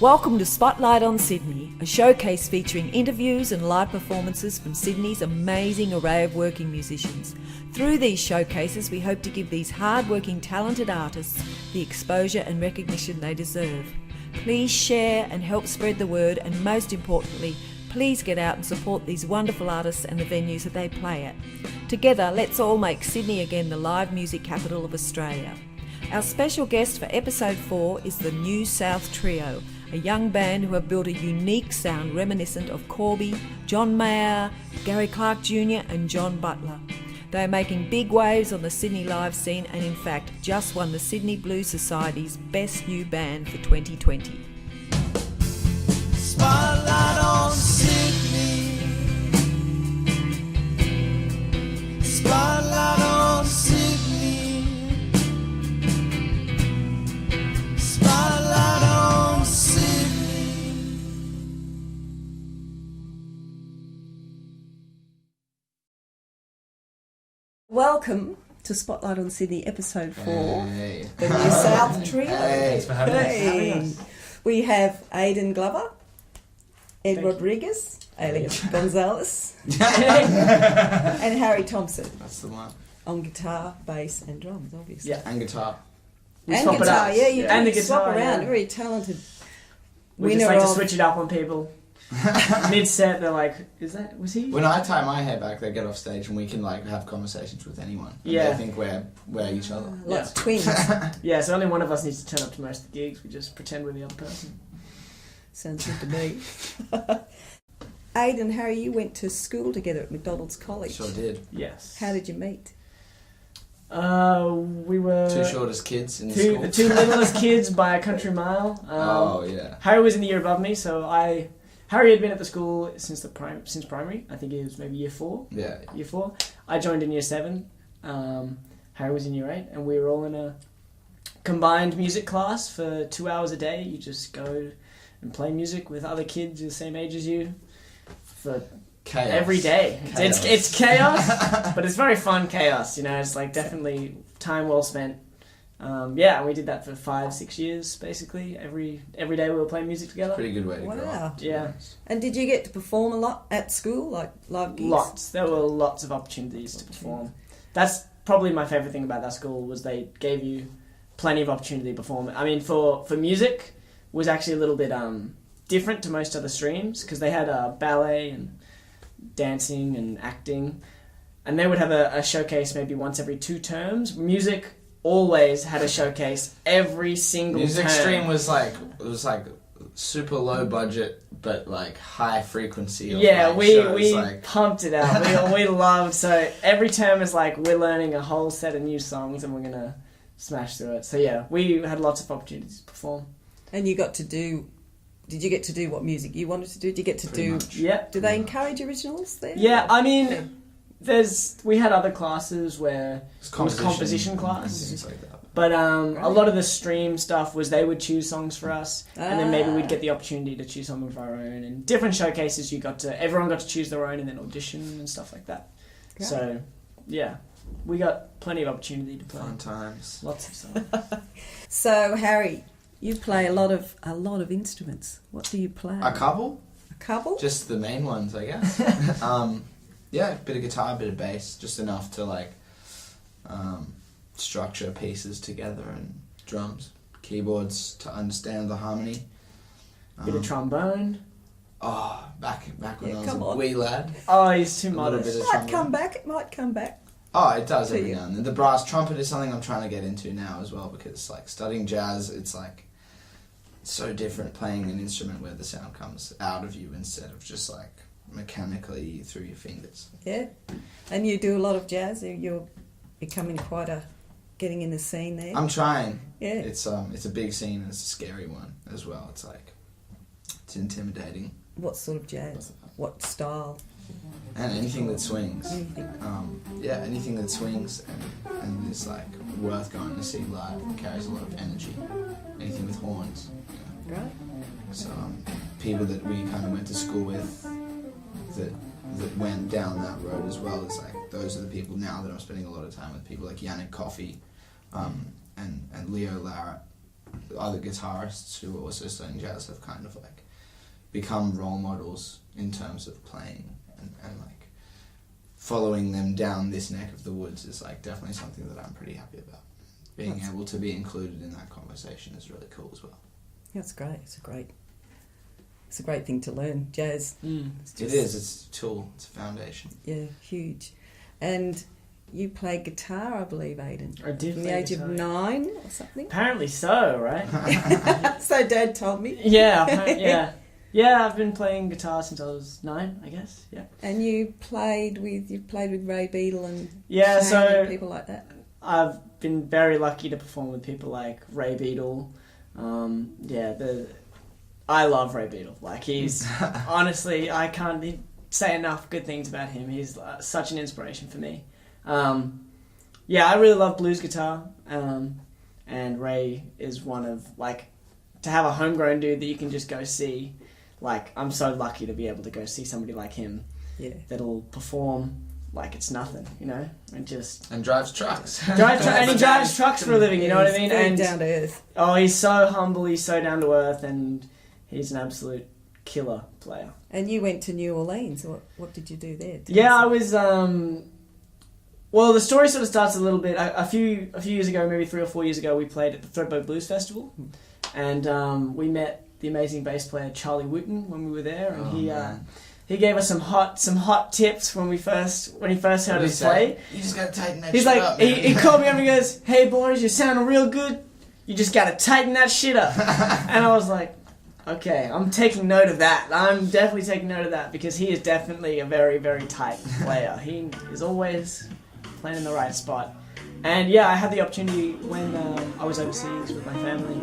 Welcome to Spotlight on Sydney, a showcase featuring interviews and live performances from Sydney's amazing array of working musicians. Through these showcases, we hope to give these hard-working, talented artists the exposure and recognition they deserve. Please share and help spread the word, and most importantly, please get out and support these wonderful artists and the venues that they play at. Together, let's all make Sydney again the live music capital of Australia. Our special guest for episode 4 is the New South Trio, a young band who have built a unique sound reminiscent of Corby, John Mayer, Gary Clark Jr. and John Butler. They are making big waves on the Sydney live scene and in fact just won the Sydney Blues Society's Best New Band for 2020. Spotlight on Sydney. Spotlight on Sydney. Spotlight on Sydney. Welcome to Spotlight on Sydney, episode 4, Hey. the New South Trio. Thanks for having us. We have AIDAN Glover, Ed Rodrigues, alias Gonzalez, and Harry Thompson That's the one. on guitar, bass and drums, obviously. Yeah. And guitar. We And swap it guitar, up. yeah, you And do the swap guitar, around, yeah. very talented. We winner just like to of- switch it up on people. Mid-set, they're like, was he? When I tie my hair back, they get off stage and we can like have conversations with anyone. And Yeah. They think we're each other. Lots Yeah. of twins. Yeah, so only one of us needs to turn up to most of the gigs. We just pretend we're the other person. Sounds good to me. Aidan and Harry, you went to school together at McDonald's College. Sure did. Yes. How did you meet? We were... Two shortest kids in the The school. two littlest kids by a country mile. Oh yeah. Harry was in the year above me, so Harry had been at the school since primary. I think he was maybe year 4. Yeah. Year 4. I joined in year 7. Harry was in year 8, and we were all in a combined music class for 2 hours a day. You just go and play music with other kids the same age as you for Chaos. every day. Chaos. It's chaos, but it's very fun chaos. You know, it's like definitely time well spent. Yeah, and we did that for 5-6 years basically. Every day we were playing music together. Pretty good way to grow Wow. up. to be Yeah. honest. And did you get to perform a lot at school, like live gigs? Lots. There were lots of opportunities to perform. That's probably my favourite thing about that school was they gave you plenty of opportunity to perform. I mean, for music was actually a little bit different to most other streams because they had ballet and dancing and acting, and they would have a showcase maybe once every 2 terms. Music always had a showcase every single Music term. stream was like super low budget but like high frequency. Of, Yeah, like, we shows, like, pumped it out. We loved, so every term is like we're learning a whole set of new songs and we're gonna smash through it. So yeah, we had lots of opportunities to perform. And you got to do... Did you get to do what music you wanted to do? Did you get to Pretty do... much. Yeah. Do they encourage originals there? Yeah, I mean, we had other classes where It's it was composition and class. things like that. But a lot of the stream stuff was they would choose songs for us, and then maybe we'd get the opportunity to choose some of our own. And different showcases, everyone got to choose their own and then audition and stuff like that. Great. So, yeah, we got plenty of opportunity to play. Fun times. Lots of songs. So, Harry, you play a lot of instruments. What do you play? A couple? A couple? Just the main ones, I guess. Yeah, a bit of guitar, a bit of bass, just enough to like structure pieces together, and drums, keyboards to understand the harmony. Bit of trombone. Oh, back when Yeah, I was come a on. wee lad. Oh, he's too A little modest. bit of It might trombone. come back. It might come back. Oh, it does To every you. now and then. The brass trumpet is something I'm trying to get into now as well, because like studying jazz, it's like so different playing an instrument where the sound comes out of you instead of just like mechanically through your fingers. Yeah. And you do a lot of jazz. You're becoming getting in the scene there. I'm trying. Yeah. It's a big scene and it's a scary one as well. It's intimidating. What sort of jazz? What style? And anything that swings. Anything. Yeah, anything that swings and is like worth going to see live and carries a lot of energy. Anything with horns. You know. Right. So people that we kind of went to school with that went down that road as well, is like those are the people now that I'm spending a lot of time with. People like Yannick Coffey, and Leo Lara, other guitarists who are also studying jazz have kind of like become role models in terms of playing and like following them down this neck of the woods is like definitely something that I'm pretty happy about. Being able to be included in that conversation is really cool as well. That's great. It's a great thing to learn. Jazz. It is. It's a tool. It's a foundation. Yeah, huge. And you play guitar, I believe, Aidan. I did. From the age of 9 or something. Apparently so, right? So Dad told me. Yeah. Yeah, I've been playing guitar since I was 9, I guess. Yeah. And you played with Ray Beadle and Yeah, Shane so and people like that. I've been very lucky to perform with people like Ray Beadle. I love Ray Beadle. Like, he's honestly, I can't say enough good things about him. He's such an inspiration for me. I really love blues guitar. And Ray is one of, like, to have a homegrown dude that you can just go see. Like, I'm so lucky to be able to go see somebody like him that'll perform like it's nothing, you know, and drives trucks. And he drives trucks for a living, you know what I mean? Very And down to earth. Oh, he's so humble, he's so down to earth, and he's an absolute killer player. And you went to New Orleans. What did you do there? I was. Well, the story sort of starts a little bit. A few years ago, maybe 3 or 4 years ago, we played at the Threadbow Blues Festival, and we met the amazing bass player Charlie Wooten when we were there, and he gave us some hot tips when he first heard us play. You just gotta tighten that He's shit like, up, he called me up and he goes, "Hey boys, you're sounding real good. You just gotta tighten that shit up." And I was like, okay, I'm taking note of that. I'm definitely taking note of that, because he is definitely a very, very tight player. He is always playing in the right spot. And yeah, I had the opportunity when I was overseas with my family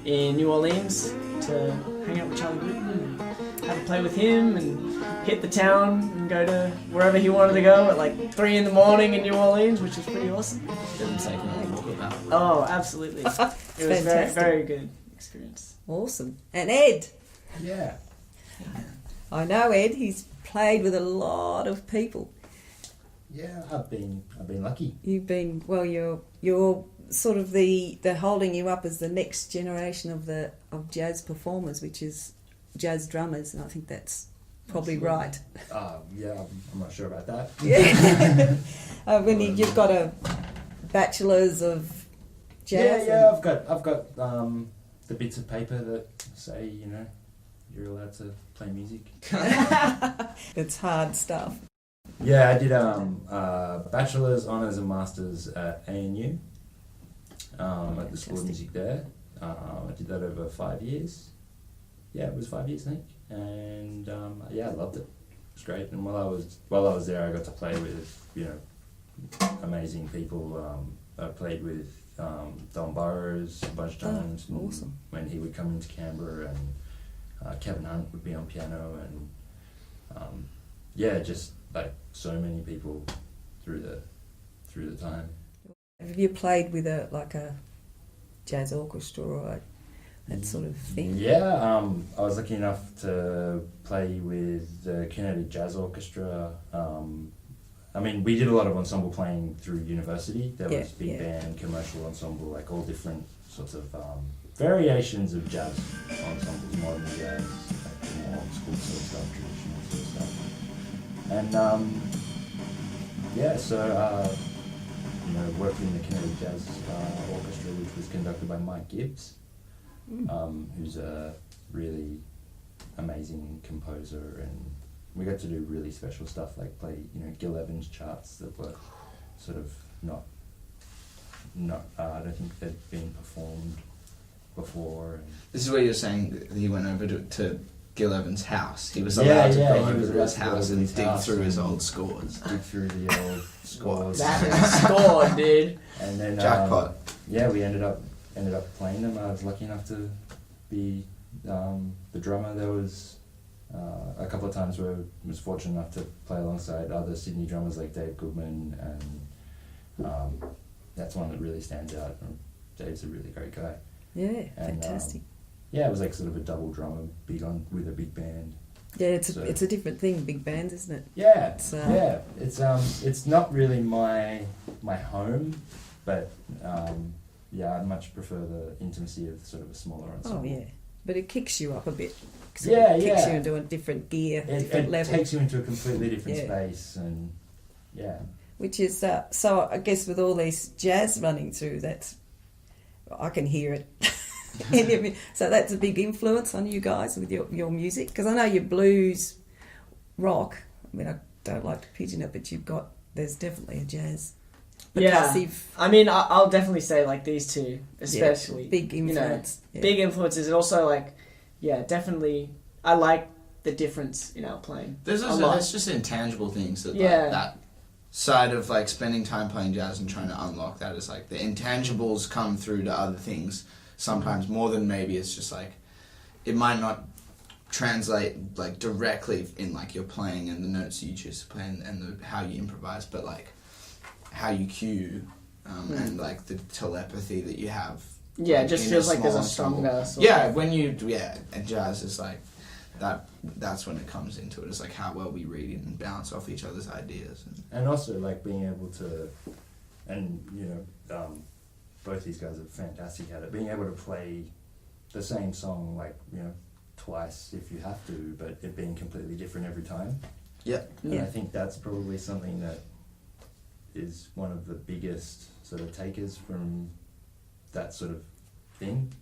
in New Orleans to hang out with Charlie Wooten and have a play with him and hit the town and go to wherever he wanted to go at like 3 in the morning in New Orleans, which was pretty awesome. Oh, absolutely. It was very, very good experience. Awesome. And Ed. Yeah. I know Ed. He's played with a lot of people. Yeah, I've been lucky. You've been You're sort of they're holding you up as the next generation of jazz performers, which is jazz drummers, and I think that's probably right. Yeah, I'm not sure about that. Yeah. When you've got a bachelor's of jazz. Yeah. I've got the bits of paper that say, you know, you're allowed to play music. It's hard stuff. Yeah, I did bachelor's, honours and masters at ANU, at the School of Music there. I did that over 5 years. Yeah, it was 5 years, I think. And I loved it. It was great. And while I was there, I got to play with, you know, amazing people. I played with Don Burrows a bunch of times. Oh, awesome. When he would come into Canberra, and Kevin Hunt would be on piano, and just like so many people through the time. Have you played with a jazz orchestra or that sort of thing? Yeah, I was lucky enough to play with the Kinetic Jazz Orchestra. We did a lot of ensemble playing through university. There was big band, commercial ensemble, like all different sorts of variations of jazz ensembles, modern jazz, like more old school sort of stuff, traditional sort of stuff. And worked in the Kinetic Jazz Orchestra, which was conducted by Mike Gibbs, who's a really amazing composer, and we got to do really special stuff like play, you know, Gil Evans charts that were sort of not I don't think they'd been performed before. And this is where you're saying that he went over to Gil Evans' house. He was allowed to go over to his house and dig through his old scores. Dig through the old scores. That is a score, dude. And then jackpot. We ended up playing them. I was lucky enough to be the drummer. There was a couple of times where I was fortunate enough to play alongside other Sydney drummers like Dave Goodman, and that's one that really stands out. Dave's a really great guy. Yeah, and, fantastic. It was like sort of a double drummer, with a big band. Yeah, it's a different thing, big bands, isn't it? Yeah, it's not really my home, but yeah, I much prefer the intimacy of sort of a smaller ensemble. Oh yeah, but it kicks you up a bit. Yeah, it kicks yeah. you into a different gear, It different level. takes you into a completely different Yeah. space, and yeah. Which is so. I guess with all these jazz running through, I can hear it. So that's a big influence on you guys with your music, because I know your blues, rock. I mean, I don't like to pigeon it, but there's definitely a jazz. Percussive, I mean, I'll definitely say like these two, especially big influence. big influences, and also like, yeah, definitely. I like the difference in our playing. There's just intangible things that Yeah. like, that side of like spending time playing jazz and trying to unlock that is like the intangibles come through to other things sometimes more than maybe it's just like it might not translate like directly in like your playing and the notes you choose to play and how you improvise, but like how you cue and like the telepathy that you have. Yeah, it like, just in feels like there's a ensemble. stronger sort Yeah, of- and jazz is like that's when it comes into it. It's like how well we read and bounce off each other's ideas. And also, like, being able to, and, both these guys are fantastic at it, being able to play the same song, like, twice if you have to, but it being completely different every time. Yeah. And Yeah. I think that's probably something that is one of the biggest sort of takers from that sort of thing.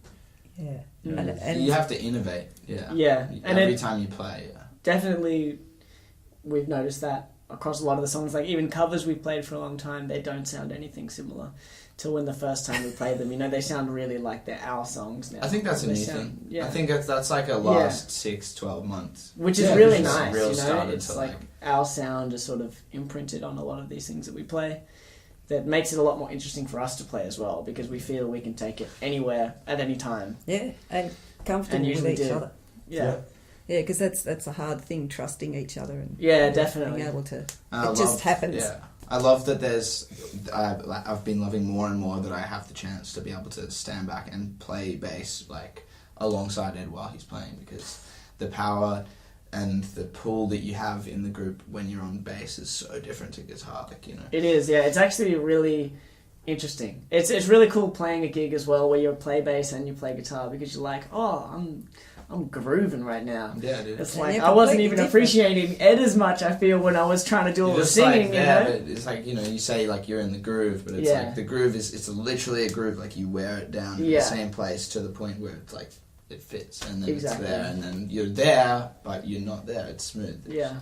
Yeah, Mm. and You have to innovate. Yeah. Yeah, and Every it- time you play. Yeah. Definitely, we've noticed that across a lot of the songs. Like even covers we've played for a long time, they don't sound anything similar to when the first time we played them. They sound really like they're our songs now. I think that's a They new sound- thing. Yeah. I think that's like a last 6-12 months. Which is Yeah, really it's nice, real started It's to, like our sound is sort of imprinted on a lot of these things that we play. That makes it a lot more interesting for us to play as well, because we feel we can take it anywhere at any time. yeah, and comfortable And with usually each do. other. Yeah, Yeah, because that's a hard thing, trusting each other and yeah, definitely. being able to. And It just happens. Yeah. I love that I've been loving more and more that I have the chance to be able to stand back and play bass like alongside Ed while he's playing, because the power and the pull that you have in the group when you're on bass is so different to guitar. It is, yeah. It's actually really interesting. It's really cool playing a gig as well where you play bass and you play guitar, because you're like, oh, I'm grooving right now. Yeah, dude. It's And like you're I wasn't completely even different. appreciating Ed as much, I feel, when I was trying to do all You're the just singing, like there, but it's like, you say like you're in the groove, but it's Yeah. like the groove it's literally a groove, like you wear it down in Yeah. the same place to the point where it's like it fits, and then Exactly. it's there, and then you're there, but you're not there. It's smooth. Yeah.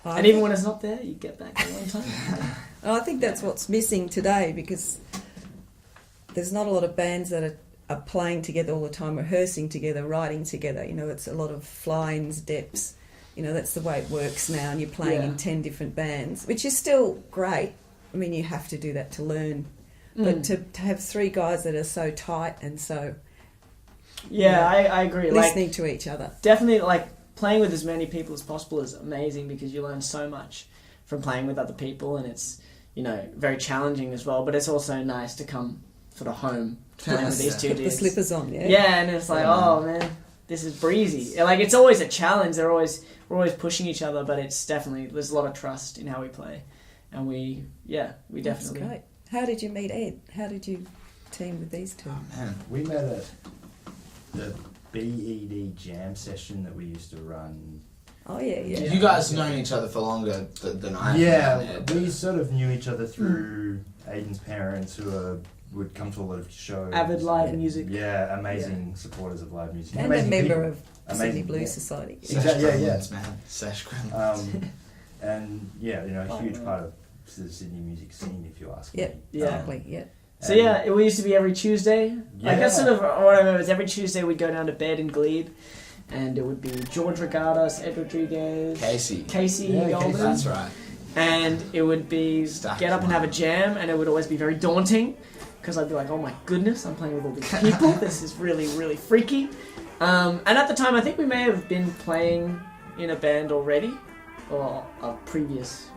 I And even when it's not there, you get back at one time. And I think that's what's missing today, because there's not a lot of bands that are playing together all the time, rehearsing together, writing together. It's a lot of fly-ins, depths. That's the way it works now, and you're playing Yeah. in 10 different bands, which is still great. I mean, you have to do that to learn. But to have three guys that are so tight and so Yeah, I agree. listening to each other. Definitely, playing with as many people as possible is amazing, because you learn so much from playing with other people, and it's, very challenging as well, but it's also nice to come sort of home to playing with these two Put the dudes. slippers on, yeah. Yeah, and it's like, Yeah. oh man, this is breezy. It's always a challenge. We're always pushing each other, but it's definitely, there's a lot of trust in how we play, and we That's definitely. great. How did you meet Ed? How did you team with these two? Oh man, We met at the BED jam session that we used to run. Oh, yeah. you guys known each other for longer than I have. Yeah, we sort of knew each other through Aidan's parents, who would come to a lot of shows. Avid live Yeah. music. Yeah, amazing supporters of live music. And a Amazing member people. of Amazing, Sydney Blues yeah. Society. Exactly, yeah, yeah. Man. Sash Gremlins. And yeah, a huge man. part of the Sydney music scene, if you ask Yeah, me. exactly, yeah. So yeah, it used to be every Tuesday. Yeah. That's sort of what I remember. Is every Tuesday we'd go down to bed in Glebe, and it would be George Regatas, Ed Rodrigues, Casey Yeah, Golden, Casey. That's right. and it would be Stacked get up and have a jam, and it would always be very daunting, because I'd be like, oh my goodness, I'm playing with all these people. This is really, really freaky. And at the time, I think we may have been playing in a band already, or a previous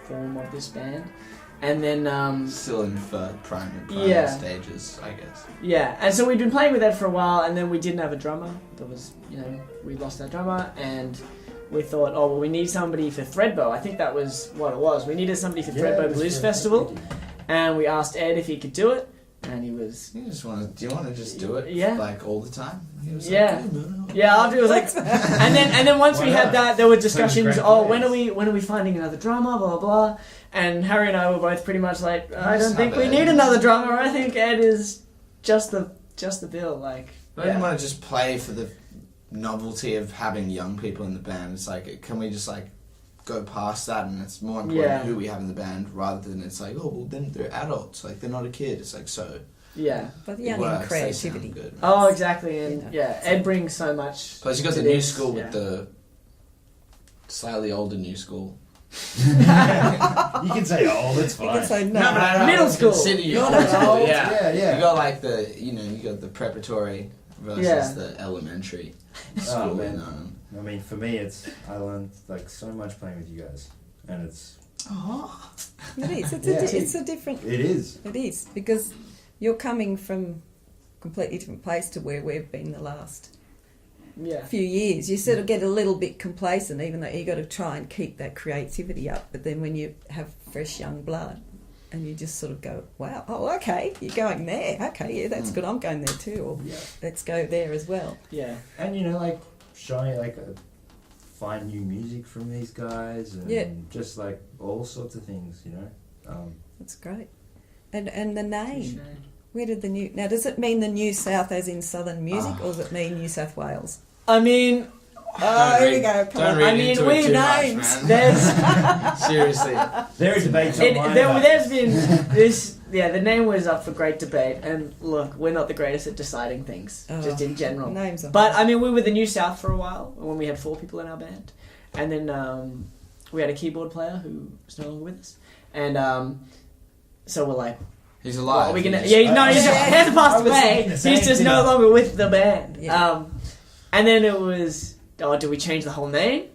form of this band. And then, Still in primary Yeah. stages, I guess. yeah, and so we'd been playing with Ed for a while, and then we didn't have a drummer. There was, we lost our drummer, and we thought, oh, well, we need somebody for Threadbow. I think that was what it was. We needed somebody for Threadbow Blues Festival, and we asked Ed if he could do it, and he was. You just want to. Do you want to just do it? Yeah. Like all the time. He was Yeah. Like, Yeah, after it was like, and then once Why we had not? that, there were discussions. great Oh, players. when are we finding another drummer? Blah blah blah. And Harry and I were both pretty much like, I Just don't think have we Ed. need another drummer. I think Ed is just the bill. Like, I didn't want to just play for the novelty of having young people in the band. It's like, can we just like go past that, and it's more important Yeah. who we have in the band rather than it's like, oh well, then they're adults, like they're not a kid. It's like so. yeah. But It young works, and they sound creativity. good. Oh, exactly. And You know. yeah, Ed brings so much. Plus, you got to the new this, school yeah. with the slightly older new school. You can say old, it's You fine. can say no. but I Middle would school. consider you Not old as school, old. Yeah. Yeah. You got like the, you got the preparatory versus Yeah. the elementary Oh, school. man. I mean, for me, I learned like so much playing with you guys, and it's It is. It's a different. it is. It is because you're coming from a completely different place to where we've been the last Yeah. few years. You sort of get a little bit complacent, even though you got to try and keep that creativity up. But then when you have fresh young blood, and you just sort of go, wow, oh okay, you're going there. Okay, yeah, that's good. I'm going there too. Or Yeah. let's go there as well. Yeah. And like showing find new music from these guys, and Yeah. just like all sorts of things. That's great. And the name. Where did the new... Now, does it mean the New South as in Southern music, or does it mean New South Wales? I mean, Here we go. Come Don't on. read I mean, into we it too names. much, man. there's Seriously. There is debates online. there's been this. Yeah, the name was up for great debate, and look, we're not the greatest at deciding things, just in general. Names are... But I mean, we were the New South for a while when we had 4 people in our band, and then we had a keyboard player who was no longer with us, and so we're like, He's what alive. are we gonna? He just- Yeah, no, he hasn't passed I was away. thinking the same He's just thing. no longer with the band. Yeah. And then it was, do we change the whole name?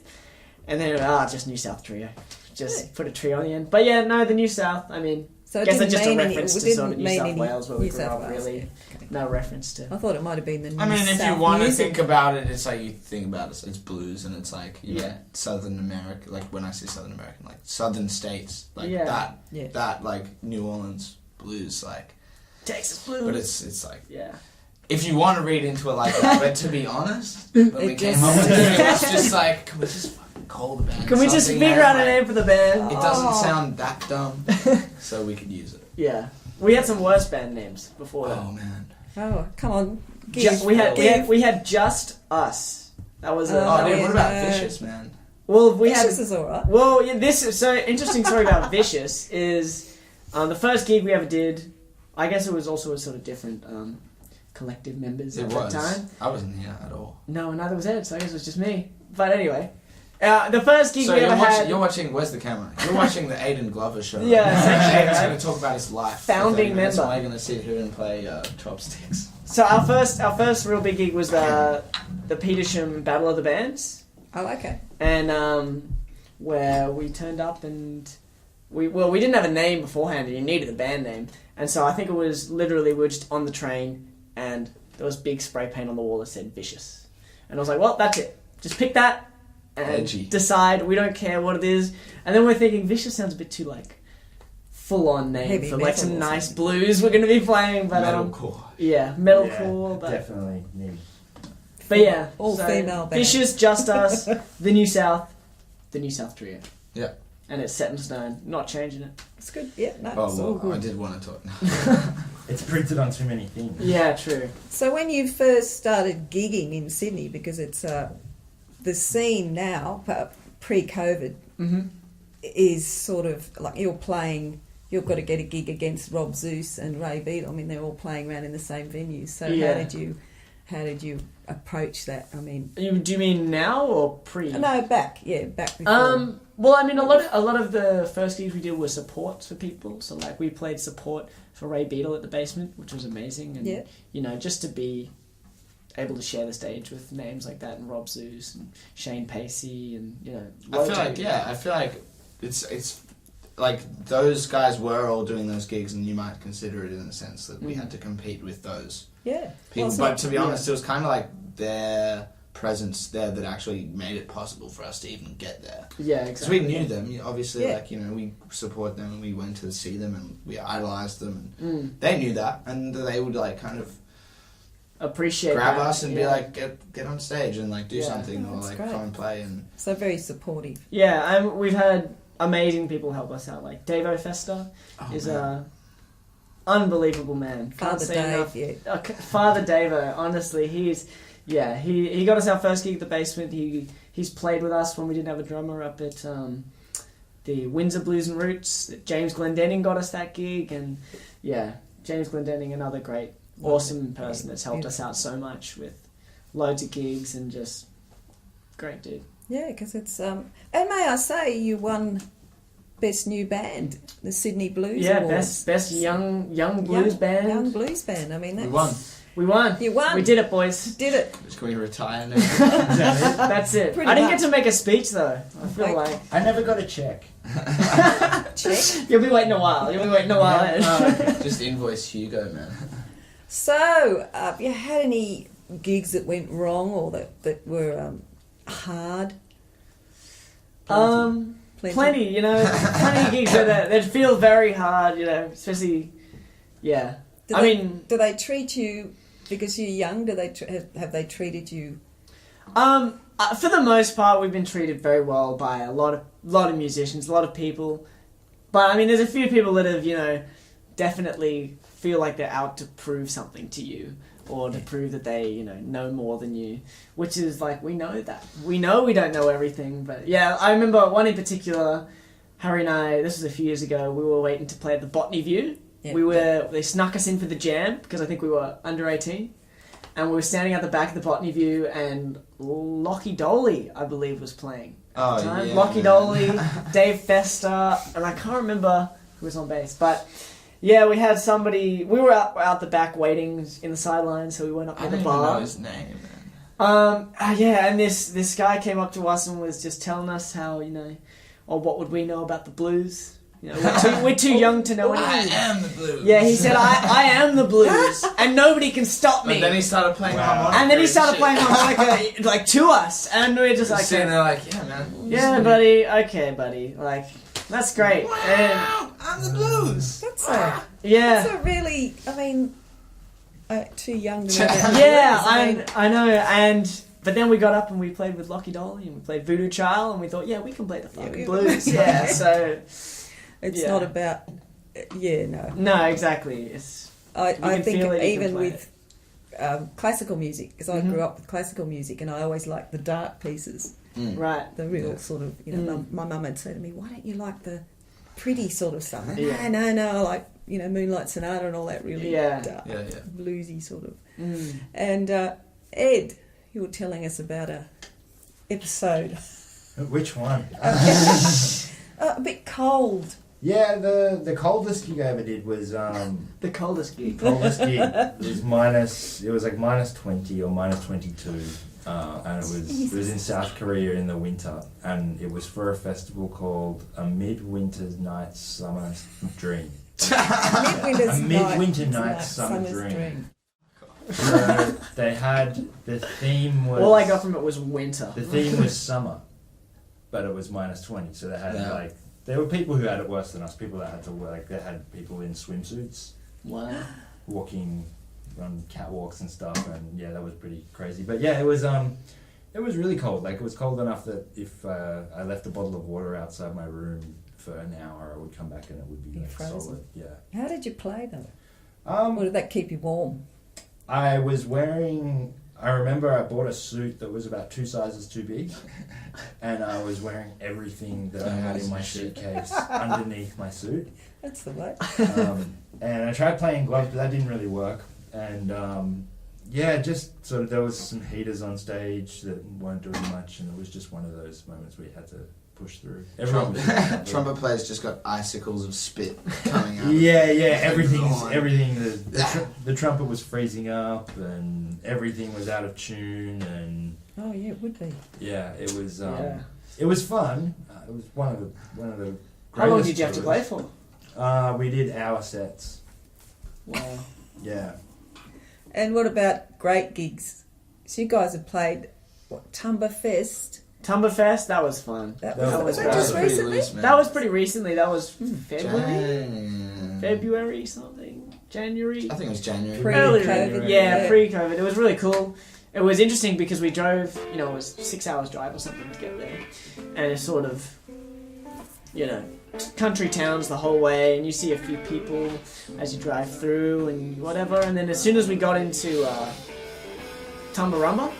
And then just New South Trio, just Yeah. put a trio on the end. But yeah, no, the New South. I mean. So it Guess didn't it's just a mean any- reference it to didn't sort of New mean South any Wales where we New grew South up, Wales, really. yeah. Okay. No reference to. I thought it might have been the New I mean, if South you want to music. think about it, it's like you think about it, it's blues, and it's like Yeah. Southern America. Like when I say Southern American, like Southern states, like Yeah. that like New Orleans blues, like. Texas Blues. But it's like Yeah. if you want to read into it like that, but to be honest, when we It came just- up with it, it was just like, can we just fucking call the band? Can we just something figure out a like- name for the band? It doesn't Oh. sound that dumb, so we could use it. Yeah. We had some worse band names before that. Oh man. Oh, come on. We had Just Us. That was a. Oh, dude, yeah, what about no. Vicious, man? Well, we Vicious had. is alright. Well, yeah, this is so interesting story about Vicious is the first gig we ever did. I guess it was also a sort of different collective members It at was. that time. I wasn't here at all. No, neither was Ed, so I guess it was just me. But anyway, the first gig So we you're ever watching, had. you're watching. Where's the camera? You're watching the AIDAN Glover show. Yeah, right? essentially, Aidan's right? going to talk about his life. Founding for 30 minutes, member. and we're going to sit here and play chopsticks. So our first real big gig was the Petersham Battle of the Bands, Oh, okay. and where we turned up and we didn't have a name beforehand, and you needed a band name, and so I think it was literally we were just on the train and there was big spray paint on the wall that said Vicious, and I was like, well, that's it, just pick that and Edgy. decide, we don't care what it is, and then we're thinking Vicious sounds a bit too like full on name Heavy for like metal some or nice something. blues we're going to be playing, but Metalcore. yeah, metalcore, but. Definitely need. But yeah, All female band. Vicious, Just Us, the New South Trio. Yeah. And it's set in stone, not changing it. It's good. Yeah, no, Oh, it's all well, I good. did want to talk. It's printed on too many things. Yeah, true. So when you first started gigging in Sydney, because it's the scene now, pre-COVID, Mm-hmm. is sort of like you've got to get a gig against Rob Zeus and Ray Beadle. I mean, they're all playing around in the same venues. So Yeah. how did you approach that? I mean, Do you mean now or pre? no, back before. Well, I mean, a lot of the first gigs we did were supports for people. So like we played support for Ray Beadle at the Basement, which was amazing, and Yeah. you know, just to be able to share the stage with names like that and Rob Zeus and Shane Pacey and you know. I feel like it's like those guys were all doing those gigs, and you might consider it in the sense that we had to compete with those Yeah. people. Well, But to be yeah. honest, it was kind of like their presence there that actually made it possible for us to even get there. Yeah, Because exactly. we knew them, obviously, Yeah. like, you know, we support them and we went to see them and we idolized them. And Mm. they knew that, and they would, like, kind of Appreciate grab that, us and be yeah. like, get on stage and, like, do Yeah. something, Oh, or, that's like, great. come and play. And So very supportive. Yeah, and we've had amazing people help us out. Like Davo Festa is a unbelievable man. Can't Father say Dave, enough. yeah. Father Davo, honestly, he got us our first gig at the Basement. He's played with us when we didn't have a drummer up at the Windsor Blues and Roots. James Glendenning got us that gig, and James Glendenning, another great, awesome person that's helped us out so much with loads of gigs and just great dude. Yeah, because it's and may I say you won best new band, the Sydney Blues Yeah, Awards. best young blues band. Young blues band. I mean, that's, we won. We won. You won. We did it, boys. Did it. Just can we retire now? That's it. Pretty I didn't much. get to make a speech though. I feel Like- like I never got a check. Check. you'll be waiting a while. Just invoice Hugo, man. So, have you had any gigs that went wrong or that were hard? Plenty. You know, plenty of gigs that feel very hard. You know, especially, yeah. Do do they treat you because you're young? Do they have they treated you? For the most part, we've been treated very well by a lot of musicians, a lot of people. But I mean, there's a few people that have, you know, definitely feel like they're out to prove something to you, or to prove that they, you know more than you. Which is like, we know that. We know we don't know everything, but yeah, I remember one in particular. Harry and I, this was a few years ago. We were waiting to play at the Botany View. Yeah. They snuck us in for the jam because I think we were under 18. And we were standing at the back of the Botany View, and Lockie Doley, I believe, was playing at the time. Yeah, Lockie man. Doley, Dave Festa, and I can't remember who was on bass. But yeah, we had somebody. We were out the back waiting in the sidelines, so we went up I to don't the even know bar. his name, man. Yeah, and this guy came up to us and was just telling us how, you know, or what would we know about the blues? You know, we're too young to know I anything. am the blues. Yeah, he said, I am the blues, and nobody can stop me. And then he started playing harmonica. And then he started shit. playing harmonica, like, to us, and we're just like, sitting there like, yeah, man. yeah, buddy, okay, buddy, like, that's great. And Wow, I'm the blues. That's a yeah, really. I mean, too young to know that. yeah, I mean, I know, but then we got up and we played with Lockie Doley and we played Voodoo Child and we thought, yeah, we can play the fucking we- blues, yeah. So it's yeah. not about. Yeah, no. no, exactly. It's I can think feel it, you even can play with classical music, because I Mhm. grew up with classical music, and I always liked the dark pieces, right. the real Yeah. sort of, you know. Mm. My mum would say to me, "Why don't you like the pretty sort of stuff?" Yeah. No, I like, you know, Moonlight Sonata and all that really Yeah. dark, Yeah, yeah. bluesy sort of. Mm. And Ed, you were telling us about a episode Which one? a bit cold. Yeah, the coldest gig I ever did was The coldest gig. coldest gig it was like minus 20 or minus 22, and it was in South Korea in the winter, and it was for a festival called A Midwinter Night's Summer Dream. Midwinter's A midwinter night, night's summer summer's dream. So they had, the theme was, All I got from it was winter. the theme was summer, but it was minus 20, so they had Yeah. like, there were people who had it worse than us, people that had to work, like, they had people in swimsuits Wow. walking on catwalks and stuff, and yeah, that was pretty crazy. But yeah, it was really cold. Like, it was cold enough that if I left a bottle of water outside my room for an hour, I would come back and it would be Be like frozen. solid. Yeah. How did you play though? Or did that keep you warm? I was wearing. I remember I bought a suit that was about 2 sizes too big, and I was wearing everything that I had in my suitcase underneath my suit. That's the way. And I tried playing gloves, but that didn't really work. And yeah, just sort of, there was some heaters on stage that weren't doing much, and it was just one of those moments where you had to push through. Everyone was Trumpet players just got icicles of spit coming out. Yeah, Like, everything. gone. The trumpet was freezing up, and everything was out of tune, and Oh yeah, it would be. yeah, it was. Yeah. It was fun. It was one of the. How long greatest did you have to tours. play for? We did hour sets. Wow. Yeah. And what about great gigs? So you guys have played Tumba Fest. Tumba Fest, that was fun. Was that great. just pretty recently? loose, man. That was pretty recently. That was Jan- February something, January. I think it was January. Pre-COVID. Yeah, pre-COVID. It was really cool. It was interesting because we drove, it was 6 hours drive or something to get there. And it's sort of, country towns the whole way, and you see a few people as you drive through and whatever. And then as soon as we got into Tumbarumba,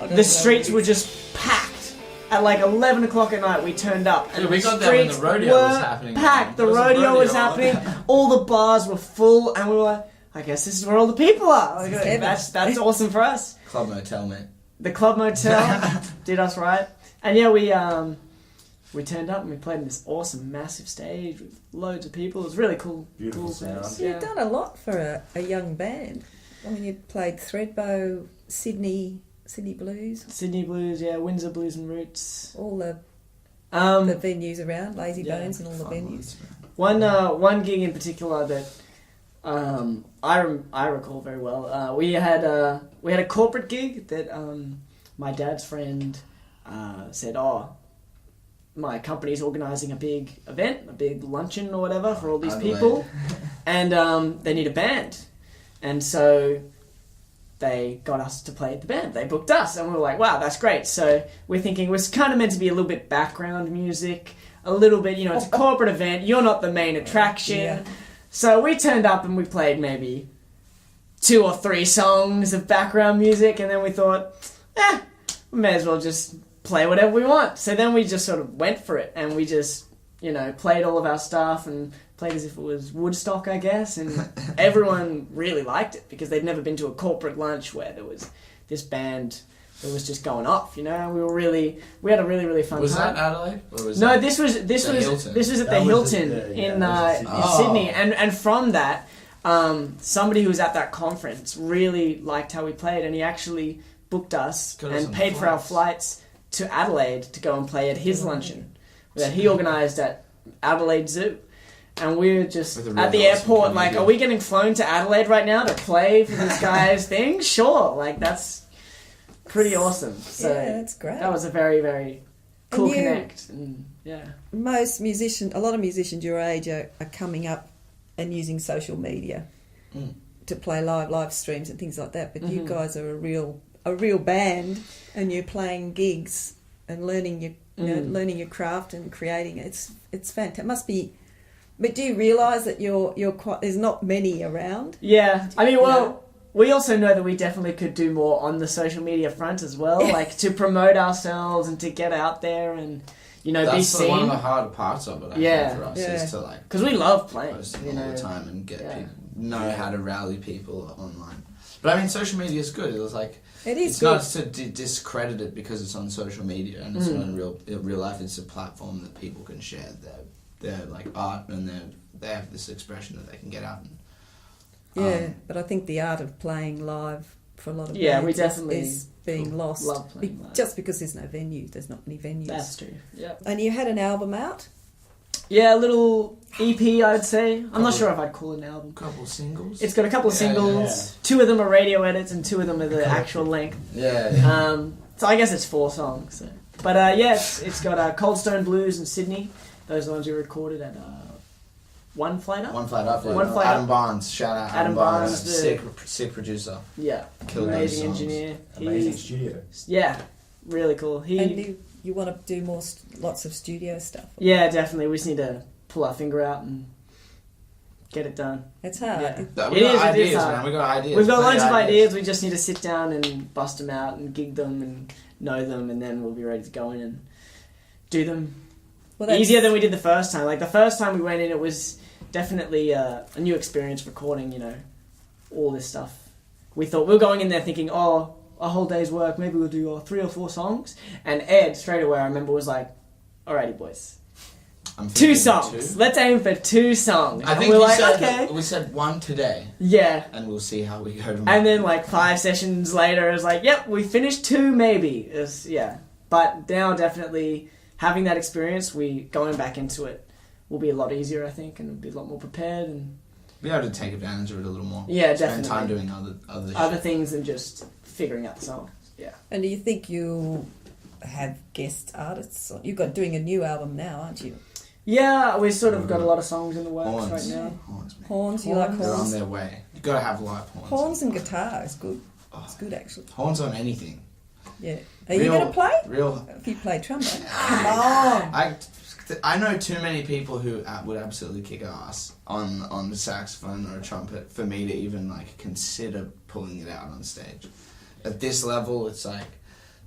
the streets were just packed. At like 11 o'clock at night, we turned up, and we the got there when the streets rodeo were was happening. packed. The There was a rodeo was rodeo on. happening. All the bars were full, and we were like, I guess this is where all the people are. Like, Heaven. that's awesome for us. Club Motel, mate. The Club Motel did us right, and yeah, we turned up and we played in this awesome, massive stage with loads of people. It was really cool. Beautiful cool sound. place. You've done a lot for a young band. I mean, you played Threadbow, Sydney Blues, Sydney Blues, yeah, Windsor Blues and Roots. all the Um, venues around, Lazy yeah, Bones and all the Fun venues. ones, man. one gig in particular that I recall very well. We had a corporate gig that my dad's friend said, "Oh, my company's organising a big event, a big luncheon or whatever for all these people, and they need a band," and so they got us to play the band. They booked us, and we were like, "Wow, that's great!" So we're thinking we're kind of meant to be a little bit background music, a little bit, it's a corporate event. You're not the main attraction. Yeah. So we turned up and we played maybe 2 or 3 songs of background music, and then we thought, we may as well just play whatever we want. So then we just sort of went for it, and we just, played all of our stuff and played as if it was Woodstock, I guess, and everyone really liked it because they'd never been to a corporate lunch where there was this band that was just going off, We had a really, really fun Was time. that Adelaide? Or was No, that this was Hilton? this was at the That was Hilton at the- in that was at Sydney, Sydney. and from that, somebody who was at that conference really liked how we played, and he actually booked us Got us and on paid for our flights. flights to Adelaide to go and play at his luncheon that he organised at Adelaide Zoo. And we were just With a real at the awesome airport, like, community. are we getting flown to Adelaide right now to play for this guy's thing? Sure, like that's pretty awesome. So Yeah, that's great. that was a very, very cool And you- connect. And yeah. A lot of musicians your age are coming up and using social media to play live streams and things like that. But you guys are a real band, and you're playing gigs and learning your craft and creating it. It's fantastic. It must be. But do you realise that you're quite? There's not many around. Yeah, I mean, You well, know? we also know that we definitely could do more on the social media front as well, like to promote ourselves and to get out there and be That's one of seen. the harder parts of it, I Yeah. think, for us, Yeah. is to like Because we love playing, post all the time and get Yeah. people know how to rally people online. But I mean, social media is good. It was like It is it's good. not to discredit it because it's on social media and it's not in real life. It's a platform that people can share their like art, and they have this expression that they can get out. Yeah, but I think the art of playing live for a lot of Yeah, bands we definitely is being lost. love playing live. Just because there's no venue, there's not many venues. That's true. Yeah. And you had an album out. Yeah, a little EP, I'd say. I'm not sure if I'd call it an album. Couple singles. It's got a couple of Yeah, singles. 2 of them are radio edits, and 2 of them are the actual length. Yeah. So I guess it's 4 songs. So. But yeah, it's got Cold Stone Blues in Sydney. Those are the ones we recorded at One Flight Up. One Flight Up. Yeah. One Flight Adam Up. Barnes. Shout out Adam Barnes, the- sick producer. Yeah, Killed those amazing songs. engineer. Amazing studio. Yeah, really cool. And you want to do lots of studio stuff. Yeah, definitely. We just need to pull our finger out and get it done. It's hard. Yeah. We It got is ideas, hard. man. We got ideas. We've got Plenty loads of ideas. We just need to sit down and bust them out and gig them and know them, and then we'll be ready to go in and do them. Well, that's- Easier than we did the first time. Like the first time we went in, it was definitely a new experience recording, all this stuff. We thought we were going in there thinking, oh, a whole day's work, maybe we'll do 3 or 4 songs. And Ed, straight away, I remember, was like, alrighty, boys. I'm 2 thinking songs. 2. Let's aim for 2 songs. I And think we're we like, said okay. we said 1 today, Yeah. and we'll see how we go tomorrow. And then 5 sessions later, it was like, yep, we finished 2 maybe. Yeah. But now definitely having that experience, going back into it will be a lot easier, I think, and be a lot more prepared and be able to take advantage of it a little more. Yeah, Spend definitely. time doing other other things than just figuring out the song. Yeah. And do you think you'll have guest artists? You've got doing a new album now, aren't you? Yeah, we've sort of got a lot of songs in the works Horns. right now. Horns, man. Horns, you like They're on horns? their way. You gotta have live horns. Horns and guitar is good. Oh. It's good actually. Horns on anything. Yeah. Are you Real- going to play? Real. If you play trumpet. Come on. I know too many people who would absolutely kick ass on the saxophone or a trumpet for me to even like consider pulling it out on stage. At this level, it's like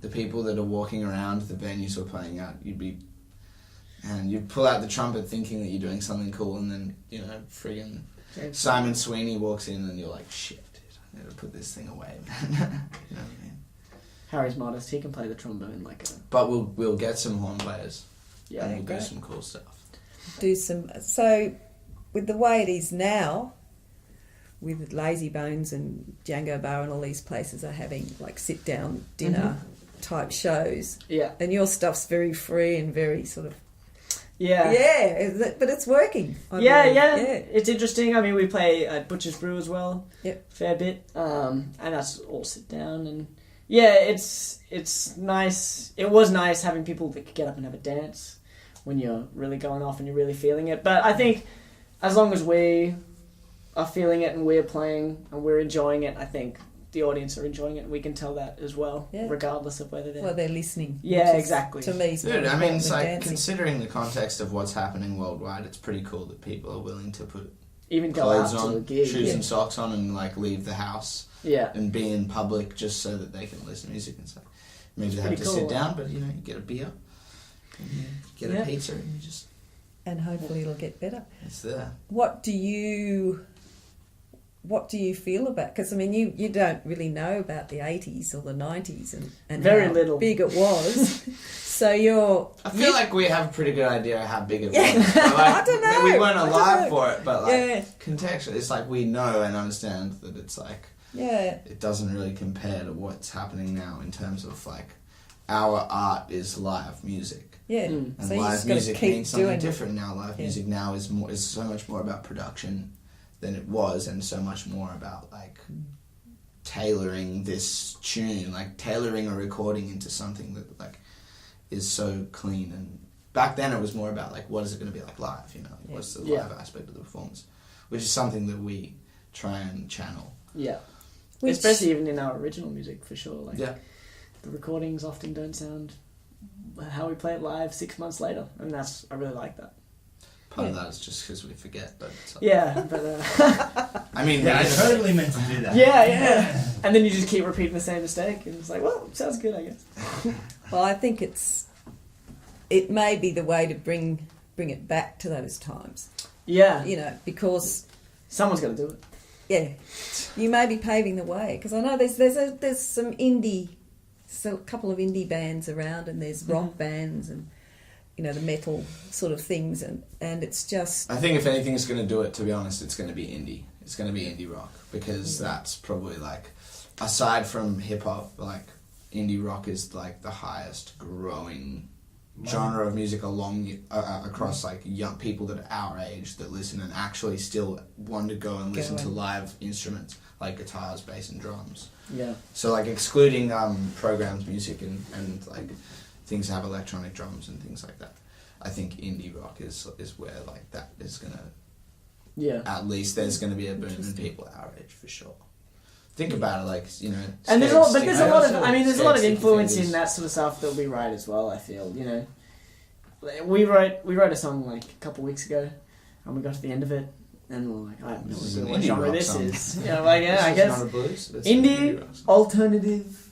the people that are walking around the venues we're playing at, you'd pull out the trumpet thinking that you're doing something cool, and then friggin' Simon Sweeney walks in and you're like, shit, dude, I need to put this thing away, man. You know what I mean? Harry's modest. He can play the trombone like a... But we'll get some horn players. Yeah, And we'll great. do some cool stuff. Do some. So, with the way it is now, with Lazy Bones and Django Bar and all these places are having like sit down dinner type shows, Yeah. and your stuff's very free and very sort of Yeah. but it's working. I Yeah, believe. yeah, It's interesting. I mean, we play at Butcher's Brew as well. Yep. Fair bit. And that's all sit down. And yeah, it's nice. It was nice having people that could get up and have a dance when you're really going off and you're really feeling it. But I think as long as we are feeling it and we're playing and we're enjoying it, I think the audience are enjoying it. We can tell that as well, Yeah. regardless of whether they're... Well, they're listening. Yeah, which is, exactly. To me, is more Dude, I mean, important it's than like, dancing. considering the context of what's happening worldwide, it's pretty cool that people are willing to put even go out clothes to a on, gig. shoes Yeah. and socks on, and like leave the house Yeah. and be in public just so that they can listen to music and stuff. Maybe they have pretty to cool. sit down, but you get a beer, and you get Yeah. a pizza, and you just, And hopefully it'll get better. it's there. What do you feel about? Because I mean, you don't really know about the 80s or the 90s and Very how little. big it was. So you're. I feel like we have a pretty good idea of how big it Yeah. was. But, like, I don't know. We weren't I don't alive know. for it, but like Yeah. contextually, it's like we know and understand that it's like Yeah. it doesn't really compare to what's happening now in terms of like our art is live music. Yeah. Mm. And So you live just got to music keep means something doing it. different now. Live Yeah. music now is so much more about production than it was, and so much more about like tailoring this tune, like tailoring a recording into something that like is so clean. And back then it was more about like what is it going to be like live, Yeah. what's the Yeah. live aspect of the performance, which is something that we try and channel. Yeah. Which- Especially even in our original music, for sure. Like Yeah. the recordings often don't sound how we play it live 6 months later, and I really like that. Part of Yeah. that is just because we forget, but it's like, Yeah, but I mean, Yeah, I totally meant to do that. yeah, and then you just keep repeating the same mistake, and it's like, well, sounds good, I guess. Well, I think it may be the way to bring it back to those times. Yeah, Because someone's got to do it. yeah, you may be paving the way. Because I know there's some a couple of indie bands around, and there's rock bands and the metal sort of things, and it's just I think if anything's going to do it, to be honest, it's going to be indie. It's going to be indie rock, because that's probably like, aside from hip hop, like indie rock is like the highest growing genre of music across like young people that are our age that listen and actually still want to go and listen to live instruments like guitars, bass, and drums. Yeah, So like excluding programmed music and like things that have electronic drums and things like that, I think indie rock is where like that is gonna, yeah. at least there's gonna be a boom in people our age for sure. Think about it, like And there's a lot of Sticky influence Fingers. in that sort of stuff that we write as well. I feel, we wrote a song like a couple weeks ago, and we got to the end of it, and we're like, I have no This is idea an what indie genre rock this song. is. This I is guess not a blues, it's an indie, rock song. alternative,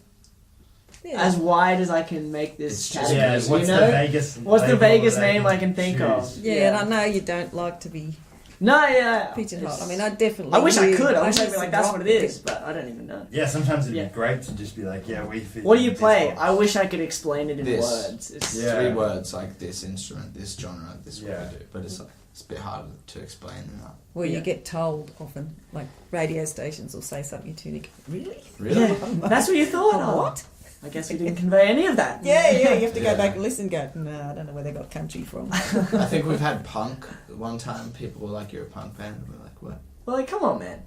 yeah. as wide as I can make this It's just- category. Yeah, what's the Vegas? What's the label Vegas that I name can I can think of? choose? Yeah, and I know you don't like to be No, yeah. pigeonholed. I mean, I definitely. I wish I knew- could. I wish knew I'd be like, some that's rock what it is, but I don't even know. Yeah, sometimes it'd Yeah. be great to just be like, yeah, we fit. What do you this play? box. I wish I could explain it in This. words. It's, Yeah. 3 words, like this instrument, this genre, this what Yeah. we do. But it's like it's a bit harder to explain than that. Well, Yeah. you get told often, like radio stations will say something to you, and you go, really? Really? Yeah. That's what you thought? Oh, Oh, what? I guess we didn't convey any of that. Yeah, you have to go Yeah. back and listen and go, no, I don't know where they got country from. I think we've had punk one time. People were like, "You're a punk band," and we're like, "What? Well, like, come on, man.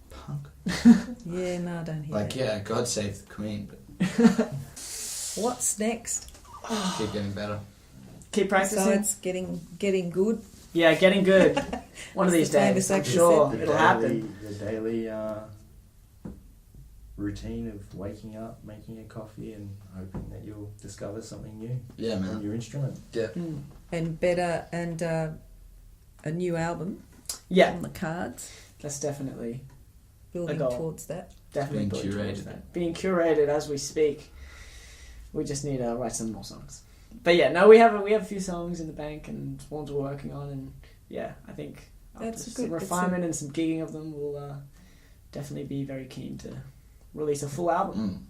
Punk? Yeah, no, I don't hear Like, that. yeah, God save the Queen, but What's next? keep getting better. Keep practicing. Besides getting good. Yeah, getting good. One of As these the famous days, I'm actor sure said. it'll happen. The daily routine of waking up, making a coffee, and hoping that you'll discover something new Yeah, on man. your instrument. Yeah. And better and a new album Yeah, on the cards. that's definitely Building goal. towards that. definitely Being building towards curated. that. Being curated as we speak. We just need to write some more songs. But yeah, no, we have a few songs in the bank and ones we're working on, and yeah, I think after That's some good. refinement and some gigging of them, we'll definitely be very keen to release a full album.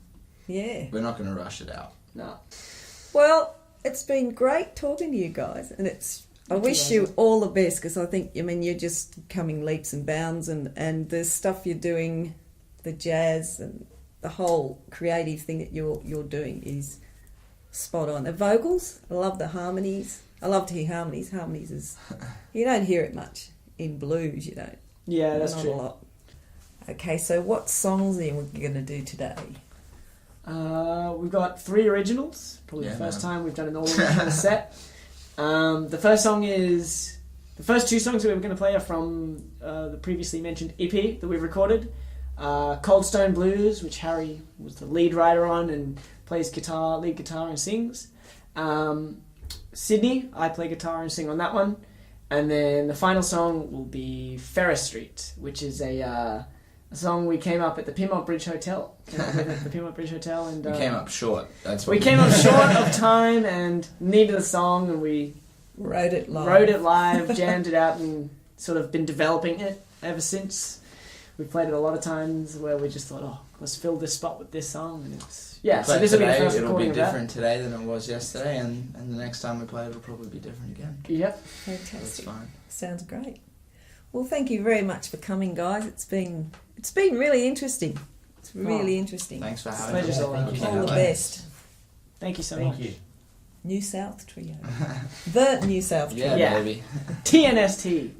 Yeah. We're not going to rush it out. No. Well, it's been great talking to you guys, and I wish you all the best, because I think, you're just coming leaps and bounds, and the stuff you're doing, the jazz and the whole creative thing that you're doing is spot on. The vocals, I love the harmonies. I love to hear harmonies. Harmonies is, you don't hear it much in blues, you don't. Yeah, that's Not true. a lot. Okay, so what songs are you going to do today? We've got 3 originals. Probably Yeah, the first man. time we've done an all-original set. The first 2 songs we were going to play are from the previously mentioned EP that we've recorded. Cold Stone Blues, which Harry was the lead writer on and plays lead guitar and sings. Sydney, I play guitar and sing on that one. And then the final song will be Ferris Street, which is a song we came up at the Piedmont Bridge Hotel. And We came up short. That's what we came up short of time and needed a song, and we Wrote it live, jammed it out, and sort of been developing it ever since. We've played it a lot of times where we just thought, let's fill this spot with this song, and so this will be the first It'll recording be of different today than it was yesterday, and the next time we play it'll probably be different again. that. Yep. That's Fantastic. fine. Sounds great. Well, thank you very much for coming, guys. It's been really interesting. It's really interesting. Thanks for having Pleasure's me. all Thank ours. you. All the best. Thank you so Thank much. you. New South Trio. The New South Trio. Yeah, Yeah. baby. TNST.